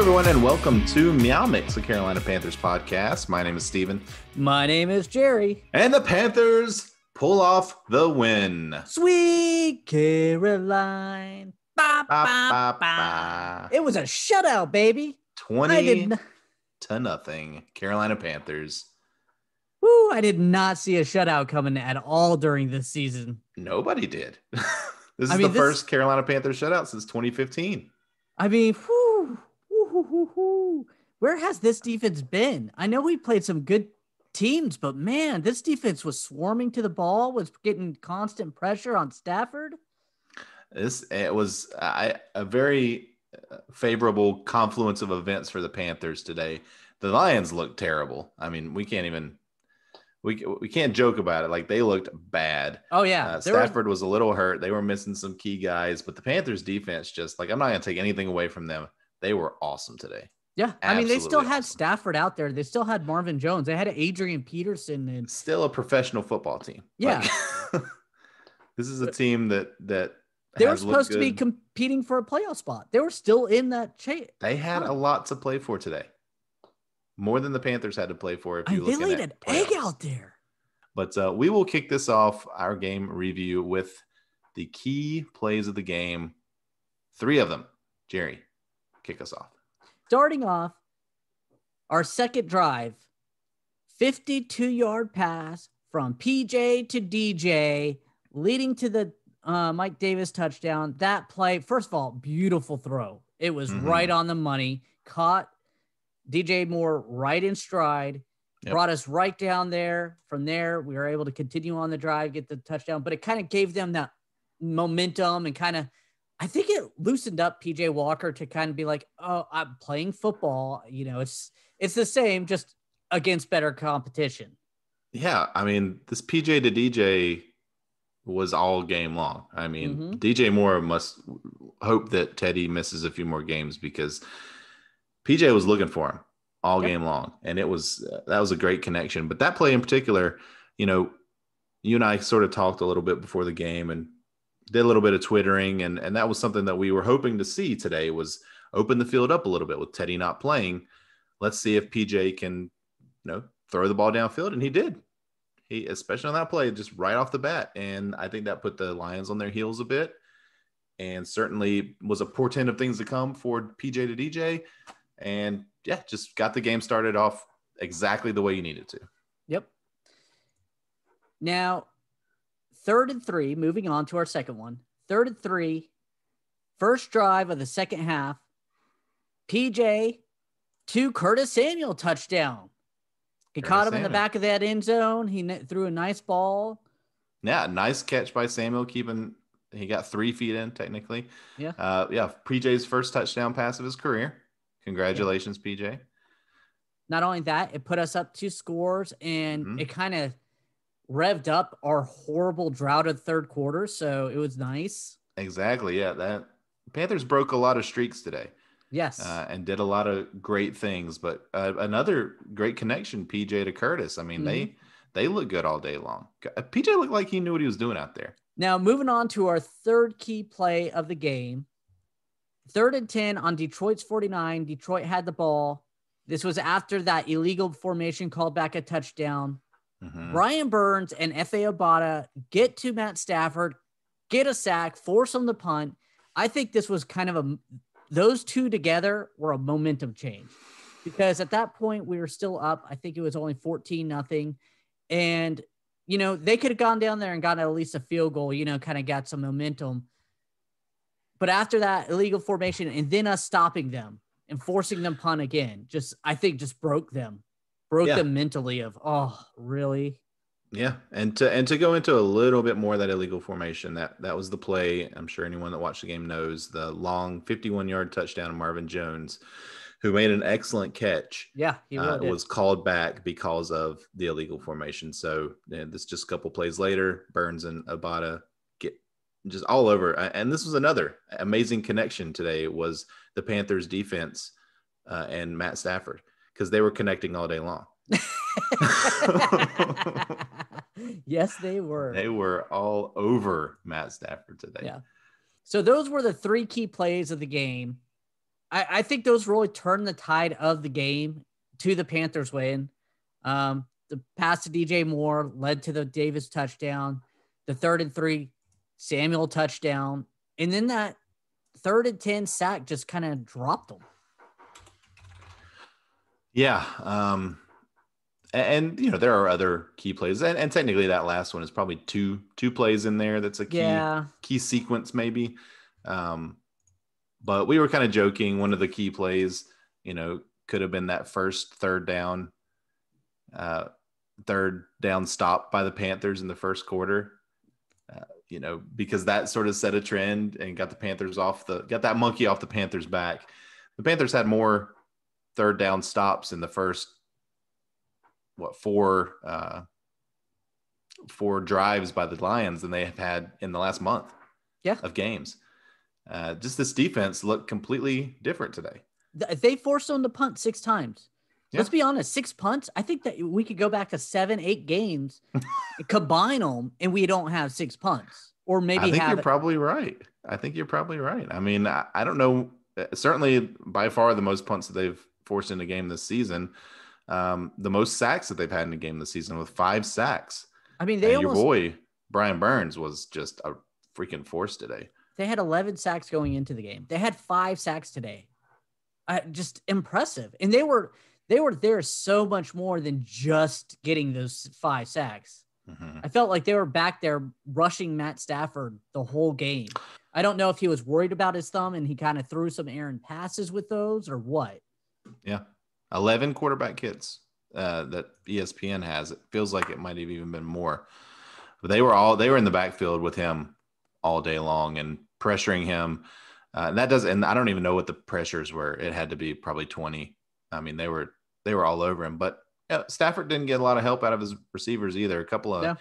everyone, and welcome to MeowMix, the Carolina Panthers podcast. My name is Steven. My name is Jerry. And the Panthers pull off the win. Sweet Caroline. Ba, ba, ba. It was a shutout, baby. 20-0, Carolina Panthers. Woo, I did not see a shutout coming at all during this season. Nobody did. This is the first Carolina Panthers shutout since 2015. I mean, where has this defense been? I know we played some good teams, but man, this defense was swarming to the ball, was getting constant pressure on Stafford. It was a very favorable confluence of events for the Panthers today. The Lions looked terrible. I mean, we can't joke about it. Like, they looked bad. Oh yeah, Stafford was a little hurt. They were missing some key guys, but the Panthers defense just, like, I'm not going to take anything away from them. They were awesome today. Yeah, I mean, they still had Stafford out there. They still had Marvin Jones. They had Adrian Peterson. And still a professional football team. Yeah. Like, this is a team that they were supposed to be competing for a playoff spot. They were still in that chase. They had a lot to play for today. More than the Panthers had to play for. They laid an egg out there. But we will kick this off, our game review, with the key plays of the game. 3 of them. Jerry, kick us off. Starting off, our second drive, 52-yard pass from PJ to DJ, leading to the Mike Davis touchdown. That play, first of all, beautiful throw. It was right on the money. Caught DJ Moore right in stride. Yep. Brought us right down there. From there, we were able to continue on the drive, get the touchdown. But it kind of gave them that momentum and kind of, I think it loosened up PJ Walker to kind of be like, oh, I'm playing football. You know, it's the same, just against better competition. Yeah, I mean, this PJ to DJ was all game long. I mean, DJ Moore must hope that Teddy misses a few more games because PJ was looking for him all game long. And that was a great connection. But that play in particular, you know, you and I sort of talked a little bit before the game and did a little bit of twittering. And that was something that we were hoping to see today, was open the field up a little bit with Teddy not playing. Let's see if PJ can, you know, throw the ball downfield. And he did. He, especially on that play, just right off the bat. And I think that put the Lions on their heels a bit and certainly was a portent of things to come for PJ to DJ. And yeah, just got the game started off exactly the way you needed to. Yep. Now, 3rd and 3, moving on to our second one. 3rd and 3, first drive of the second half. PJ to Curtis Samuel touchdown. He caught him in the back of that end zone. He threw a nice ball. Yeah, nice catch by Samuel. He got 3 feet in technically. Yeah. PJ's first touchdown pass of his career. Congratulations, PJ. Not only that, it put us up 2 scores, and it kind of revved up our horrible drought of third quarter. So it was nice. Exactly. Yeah. That Panthers broke a lot of streaks today. Yes. And did a lot of great things, but another great connection, PJ to Curtis. I mean, they look good all day long. PJ looked like he knew what he was doing out there. Now, moving on to our third key play of the game. 3rd and 10 on Detroit's 49. Detroit had the ball. This was after that illegal formation called back a touchdown. Brian Burns and F.A. Obata get to Matt Stafford, get a sack, force him to punt. I think this was kind of those two together were a momentum change, because at that point we were still up. I think it was only 14-0. And, you know, they could have gone down there and gotten at least a field goal, you know, kind of got some momentum. But after that illegal formation and then us stopping them and forcing them punt again, I think broke them mentally of, oh, really? Yeah. And to go into a little bit more of that illegal formation, that was the play. I'm sure anyone that watched the game knows the long 51-yard touchdown of Marvin Jones, who made an excellent catch. Yeah. He really was called back because of the illegal formation. So this just a couple plays later, Burns and Obata just all over. And this was another amazing connection today, was the Panthers defense and Matt Stafford, because they were connecting all day long. Yes, they were. They were all over Matt Stafford today. Yeah. So those were the 3 key plays of the game. I think those really turned the tide of the game to the Panthers win. The pass to DJ Moore led to the Davis touchdown, the 3rd and 3 Samuel touchdown, and then that 3rd and 10 sack just kind of dropped them. Yeah. And there are other key plays, and technically that last one is probably two plays in there. That's a key sequence maybe. But we were kind of joking. One of the key plays, could have been that first third down stop by the Panthers in the first quarter. Because that sort of set a trend and got that monkey off the Panthers' back. The Panthers had more third down stops in the first four drives by the Lions than they have had in the last month of games. Just this defense looked completely different today. They forced them to punt 6 times. Let's be honest, 6 punts. I think that we could go back to 7-8 games, combine them, and we don't have 6 punts. Or maybe I think you're probably right. I mean, I don't know. Certainly, by far, the most punts that they've forced in a game this season. The most sacks that they've had in a game this season, with 5 sacks. I mean, your boy Brian Burns was just a freaking force today. They had 11 sacks going into the game. They had 5 sacks today. Just impressive. And they were there so much more than just getting those 5 sacks. Mm-hmm. I felt like they were back there rushing Matt Stafford the whole game. I don't know if he was worried about his thumb and he kind of threw some errant passes with those or what. Yeah. 11 quarterback hits that ESPN has. It feels like it might have even been more. But they were in the backfield with him all day long and pressuring him. And I don't even know what the pressures were. It had to be probably 20. I mean, they were all over him. But Stafford didn't get a lot of help out of his receivers either. A couple of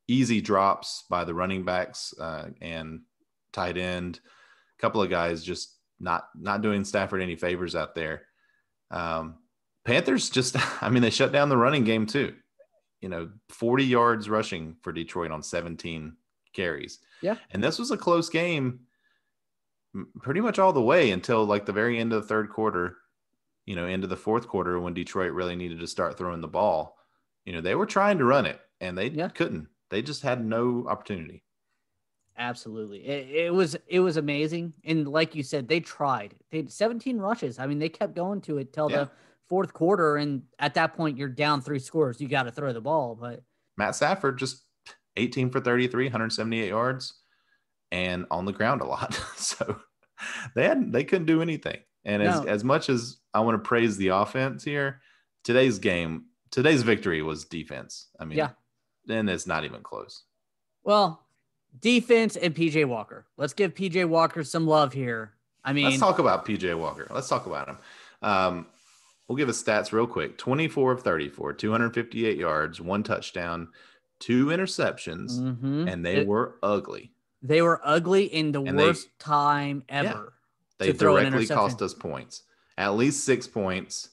easy drops by the running backs and tight end. A couple of guys just not doing Stafford any favors out there. Panthers they shut down the running game too. 40 yards rushing for Detroit on 17 carries. Yeah. And this was a close game pretty much all the way until like the very end of the third quarter, into the fourth quarter when Detroit really needed to start throwing the ball. They were trying to run it and they couldn't. They just had no opportunity. Absolutely. It was amazing. And like you said, they tried. They had 17 rushes. I mean, they kept going to it till the fourth quarter. And at that point, you're down 3 scores. You got to throw the ball. But Matt Stafford just 18 for 33, 178 yards and on the ground a lot. So they couldn't do anything. And as much as I want to praise the offense here, today's victory was defense. I mean, then it's not even close. Well, defense and PJ Walker. Let's give PJ Walker some love here. I mean, let's talk about PJ Walker. Let's talk about him. We'll give his stats real quick. 24 of 34, 258 yards, 1 touchdown, 2 interceptions, and they were ugly. They were ugly in the worst time ever. Yeah, they directly cost us points. At least 6 points.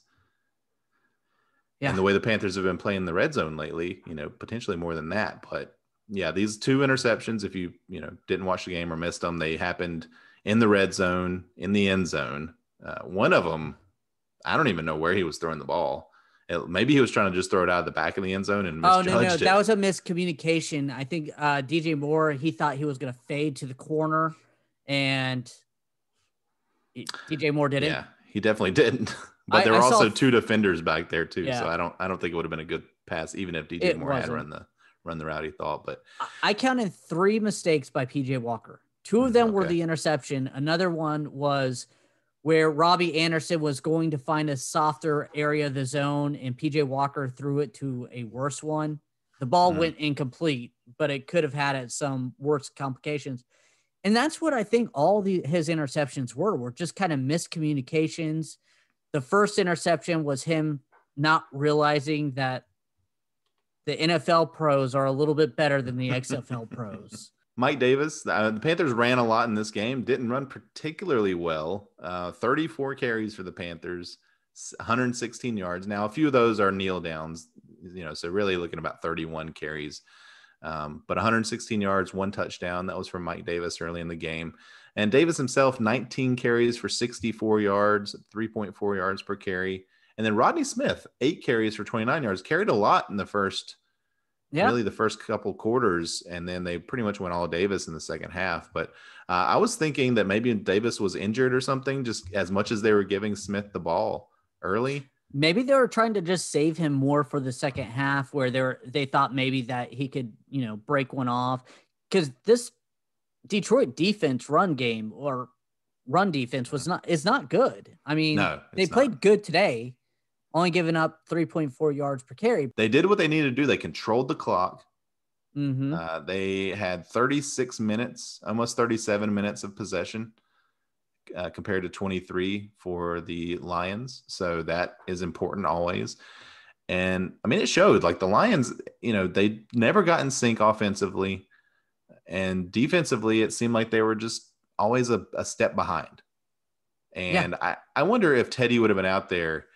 Yeah. And the way the Panthers have been playing the red zone lately, potentially more than that. But yeah, these 2 interceptions, if you didn't watch the game or missed them, they happened in the red zone, in the end zone. One of them, I don't even know where he was throwing the ball. Maybe he was trying to just throw it out of the back of the end zone and misjudged it. That was a miscommunication. I think DJ Moore, he thought he was going to fade to the corner, and DJ Moore didn't. Yeah, he definitely didn't. But there were also 2 defenders back there too, so I don't think it would have been a good pass, even if DJ Moore had run the route he thought. But I counted 3 mistakes by PJ Walker. 2 of them were the interception. Another one was where Robbie Anderson was going to find a softer area of the zone, and PJ Walker threw it to a worse one. The ball went incomplete, but it could have had some worse complications. And that's what I think all his interceptions were just kind of miscommunications. The first interception was him not realizing that the NFL pros are a little bit better than the XFL pros. Mike Davis, the Panthers ran a lot in this game, didn't run particularly well. 34 carries for the Panthers, 116 yards. Now, a few of those are kneel downs, so really looking about 31 carries But 116 yards, 1 touchdown. That was from Mike Davis early in the game. And Davis himself, 19 carries for 64 yards, 3.4 yards per carry. And then Rodney Smith, 8 carries for 29 yards, carried a lot in the first couple quarters. And then they pretty much went all Davis in the second half. But I was thinking that maybe Davis was injured or something, just as much as they were giving Smith the ball early. Maybe they were trying to just save him more for the second half, where they thought maybe that he could, break one off, because this Detroit defense run defense is not good. I mean, they played good today, only giving up 3.4 yards per carry. They did what they needed to do. They controlled the clock. Mm-hmm. They had 36 minutes, almost 37 minutes of possession. Compared to 23 for the Lions. So that is important always. And I mean, it showed. Like the Lions, they never got in sync offensively, and defensively, it seemed like they were just always a step behind. And I wonder if Teddy would have been out there,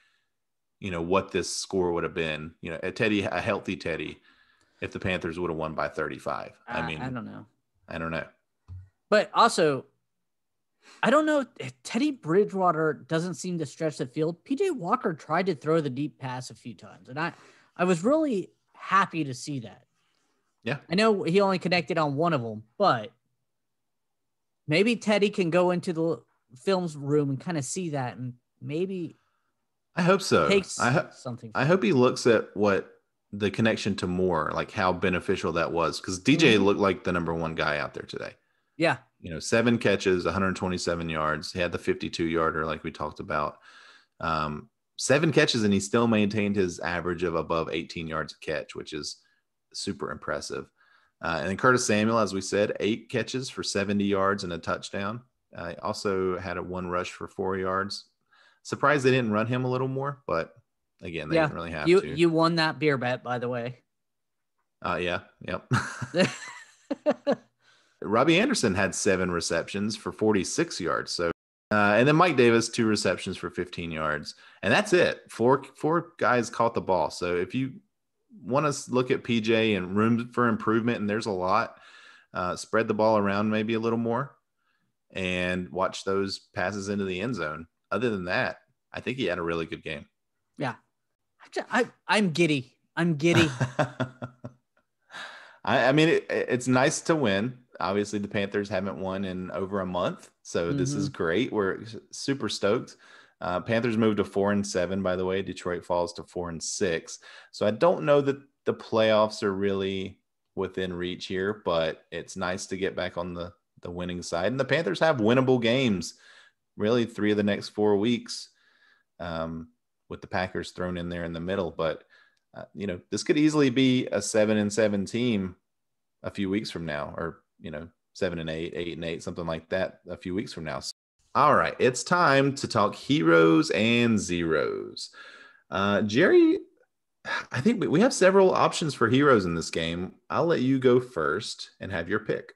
what this score would have been, a healthy Teddy, if the Panthers would have won by 35. I don't know. But also, I don't know. Teddy Bridgewater doesn't seem to stretch the field. PJ Walker tried to throw the deep pass a few times, and I was really happy to see that. Yeah. I know he only connected on one of them, but maybe Teddy can go into the films room and kind of see that, and maybe I hope so. Something. I hope he looks at what the connection to Moore, like how beneficial that was, because DJ looked like the number one guy out there today. Yeah. 7 catches, 127 yards. He had the 52-yarder like we talked about. 7 catches, and he still maintained his average of above 18 yards a catch, which is super impressive. And then Curtis Samuel, as we said, 8 catches for 70 yards and a touchdown. Also had a 1 rush for 4 yards. Surprised they didn't run him a little more, but again, they didn't really have to. You won that beer bet, by the way. Yeah. Yep. Robbie Anderson had 7 receptions for 46 yards. So, and then Mike Davis, 2 receptions for 15 yards. And that's it. Four guys caught the ball. So if you want to look at PJ and room for improvement, and there's a lot, spread the ball around maybe a little more and watch those passes into the end zone. Other than that, I think he had a really good game. Yeah. I'm giddy. I mean, it's nice to win. Obviously, the Panthers haven't won in over a month, so this is great. We're super stoked. Panthers moved to 4-7, by the way. Detroit falls to 4-6. So I don't know that the playoffs are really within reach here, but it's nice to get back on the winning side. And the Panthers have winnable games, really 3 of the next 4 weeks, with the Packers thrown in there in the middle. But this could easily be a 7-7 team a few weeks from now, or 7-8, 8-8, something like that a few weeks from now. All right, it's time to talk heroes and zeros. Jerry, I think we have several options for heroes in this game. I'll let you go first and have your pick.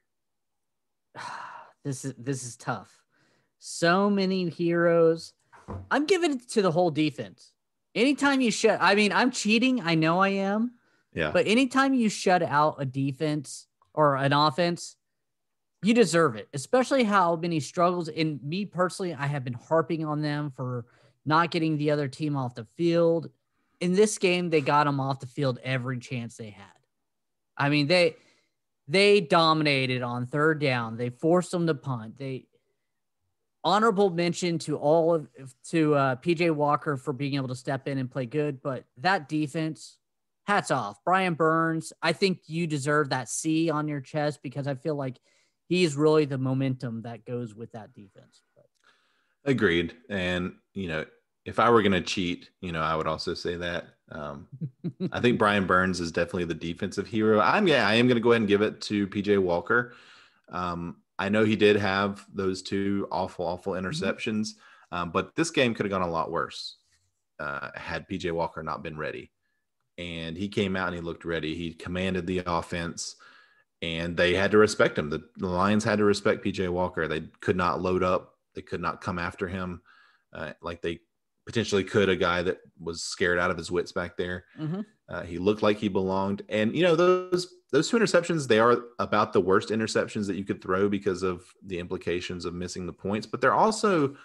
This is tough. So many heroes. I'm giving it to the whole defense. Anytime you shut, I'm cheating. I know I am. Yeah. But anytime you shut out a defense or an offense, you deserve it, especially how many struggles. And me personally, I have been harping on them for not getting the other team off the field. In this game, they got them off the field every chance they had. I mean, they dominated on third down. They forced them to punt. Honorable mention to PJ Walker for being able to step in and play good, but that defense, hats off. Brian Burns, I think you deserve that C on your chest, because I feel like he's really the momentum that goes with that defense. Agreed. And, if I were going to cheat, I would also say that. I think Brian Burns is definitely the defensive hero. I am going to go ahead and give it to PJ Walker. I know he did have those 2 awful interceptions, but this game could have gone a lot worse had PJ Walker not been ready. And he came out and he looked ready. He commanded the offense, and they had to respect him. The Lions had to respect PJ Walker. They could not load up. They could not come after him like they potentially could a guy that was scared out of his wits back there. He looked like he belonged. And, those 2 interceptions, they are about the worst interceptions that you could throw because of the implications of missing the points. But they're also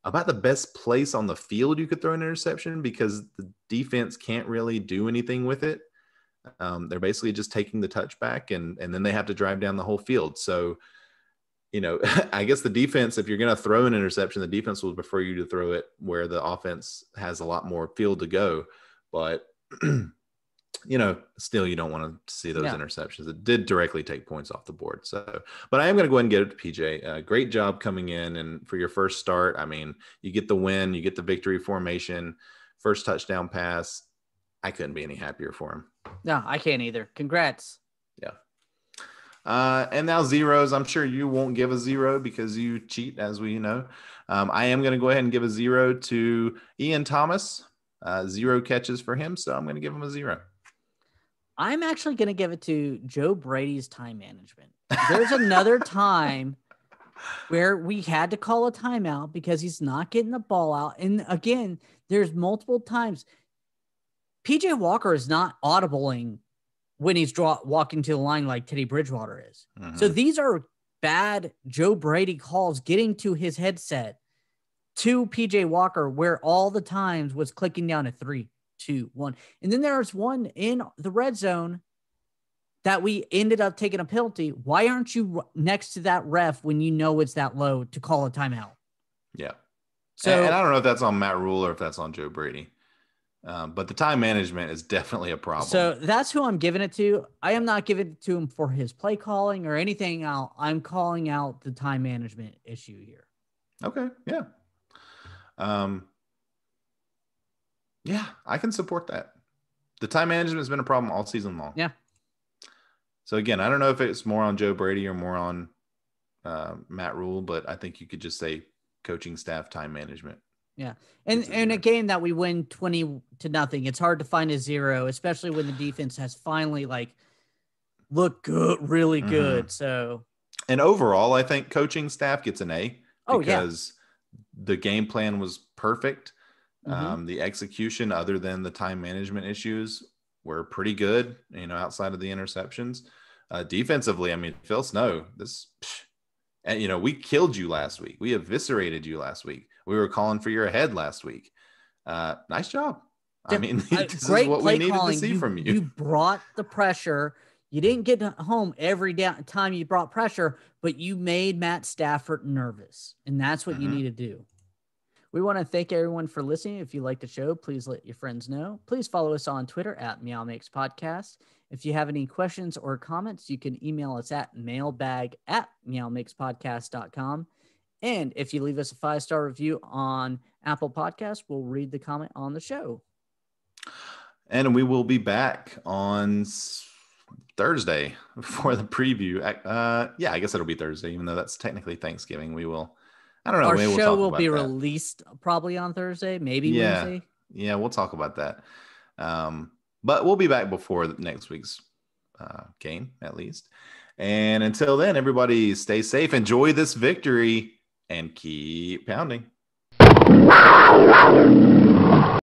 about the best place on the field you could throw an interception because the defense can't really do anything with it. They're basically just taking the touchback and then they have to drive down the whole field. So, I guess the defense, if you're going to throw an interception, the defense will prefer you to throw it where the offense has a lot more field to go. But, still you don't want to see those interceptions. It did directly take points off the board. So, but I am going to go ahead and get it to PJ. Great job coming in. And for your first start, I mean, you get the win, you get the victory formation, first touchdown pass. I couldn't be any happier for him. No, I can't either. Congrats. Yeah. And now zeros. I'm sure you won't give a 0 because you cheat, as we know. I am going to go ahead and give a 0 to Ian Thomas. 0 catches for him, so I'm going to give him a 0. I'm actually going to give it to Joe Brady's time management. There's another time where we had to call a timeout because he's not getting the ball out. And again, there's multiple times. PJ Walker is not audibling when he's walking to the line like Teddy Bridgewater is. Mm-hmm. So these are bad Joe Brady calls getting to his headset to PJ Walker, where all the times was clicking down to 3, 2, 1. And then there's one in the red zone that we ended up taking a penalty. Why aren't you next to that ref when you know it's that low to call a timeout? Yeah. So, and I don't know if that's on Matt Rule or if that's on Joe Brady. But the time management is definitely a problem. So that's who I'm giving it to. I am not giving it to him for his play calling or anything else. I'm calling out the time management issue here. Okay. Yeah. Yeah, I can support that. The time management has been a problem all season long. Yeah. So again, I don't know if it's more on Joe Brady or more on Matt Rule, but I think you could just say coaching staff time management. Yeah. And in a game that we win 20-0, it's hard to find a 0, especially when the defense has finally looked good, really good. Mm-hmm. So, and overall, I think coaching staff gets an A because the game plan was perfect. Mm-hmm. The execution, other than the time management issues, were pretty good, outside of the interceptions. Defensively, I mean, Phil Snow, and we killed you last week. We eviscerated you last week. We were calling for your head last week. Nice job. I mean, this is what we needed to see from you. You brought the pressure. You didn't get home every time you brought pressure, but you made Matt Stafford nervous, and that's what you need to do. We want to thank everyone for listening. If you like the show, please let your friends know. Please follow us on Twitter at MeowMix Podcast. If you have any questions or comments, you can email us at mailbag@meowmixpodcast.com. And if you leave us a 5-star review on Apple Podcasts, we'll read the comment on the show. And we will be back on Thursday for the preview. I guess it'll be Thursday, even though that's technically Thanksgiving. We will. I don't know. Our show will be released probably on Thursday, maybe Wednesday. Yeah, we'll talk about that. But we'll be back before next week's game, at least. And until then, everybody stay safe, enjoy this victory, and keep pounding.